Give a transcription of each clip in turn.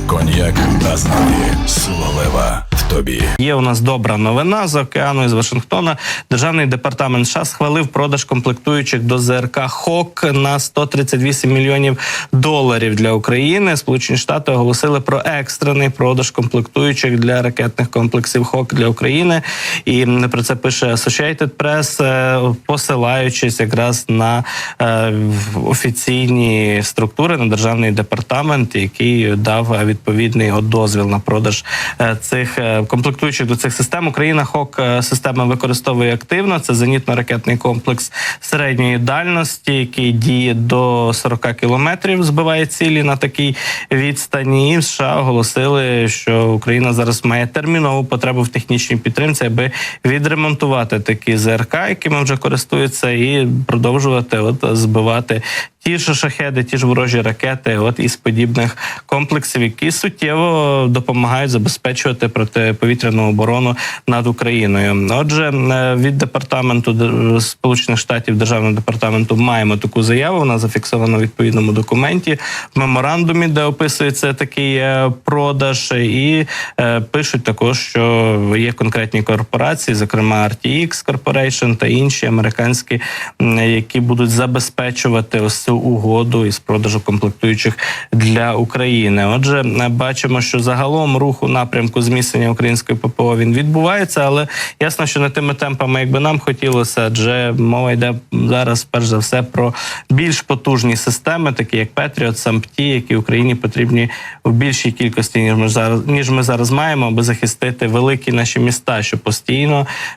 Коньяк Азнаві. Сила лева в тобі. Є у нас добра новина з океану, із Вашингтона. Державний департамент США схвалив продаж комплектуючих до ЗРК «Хок» на 138 мільйонів доларів для України. Сполучені Штати оголосили про екстрений продаж комплектуючих для ракетних комплексів «Хок» для України. І про це пише Associated Press, посилаючись якраз на офіційні структури, на державний департамент, який дав відповідний дозвіл на продаж цих комплектуючих до цих систем. Україна «Хок» системи використовує активно. Це зенітно-ракетний комплекс середньої дальності, який діє до 40 кілометрів, збиває цілі на такій відстані. І США оголосили, що Україна зараз має термінову потребу в технічній підтримці, аби відремонтувати такі ЗРК, якими вже користуються, і продовжувати збивати ті ж шахеди, ті ж ворожі ракети із подібних комплексів, які суттєво допомагають забезпечувати протиповітряну оборону над Україною. Отже, від департаменту Сполучених Штатів, Державного департаменту, маємо таку заяву, вона зафіксована у відповідному документі, в меморандумі, де описується такий продаж, і пишуть також, що є конкретні корпорації, зокрема RTX Corporation та інші американські, які будуть забезпечувати ось цю угоду із продажу комплектуючих для України. Отже, бачимо, що загалом рух у напрямку зміцнення української ППО він відбувається, але ясно, що не тими темпами, як би нам хотілося, адже мова йде зараз, перш за все, про більш потужні системи, такі як Patriot, SAMP-T, які Україні потрібні в більшій кількості, ніж ми зараз маємо, аби захистити великі наші міста, що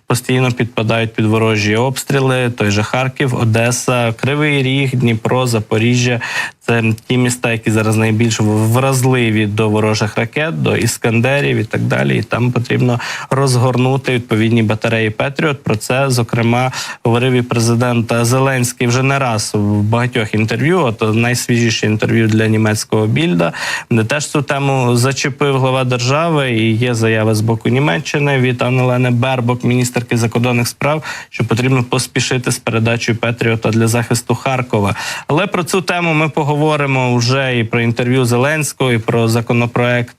постійно підпадають під ворожі обстріли. Той же Харків, Одеса, Кривий Ріг, Дніпро, Запоріжжя. Це ті міста, які зараз найбільш вразливі до ворожих ракет, до іскандерів і так далі. І там потрібно розгорнути відповідні батареї Петріот. Про це, зокрема, говорив і президент Зеленський вже не раз в багатьох інтерв'ю. От найсвіжіше інтерв'ю для німецького Більда, де теж цю тему зачепив глава держави. І є заяви з боку Німеччини від Аннелени Бербок, міністерки закордонних справ, що потрібно поспішити з передачею Петріота для захисту Харкова. Але про цю тему ми поговоримо вже і про інтерв'ю Зеленського, і про законопроект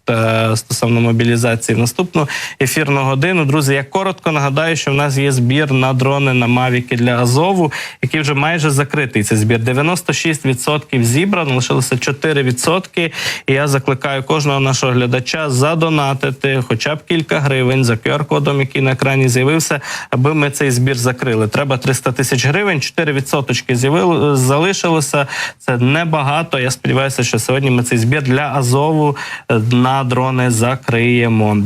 стосовно мобілізації в наступну ефірну годину. Друзі, я коротко нагадаю, що в нас є збір на дрони, на мавіки для Азову, який вже майже закритий. Цей збір 96% зібрано, лишилося 4%. І я закликаю кожного нашого глядача задонатити хоча б кілька гривень за QR-кодом, який на екрані з'явився, аби ми цей збір закрили. Треба 300 тисяч гривень, 4% залишилося. Це небагато. Я сподіваюся, що сьогодні ми цей збір для Азову на дрони закриємо.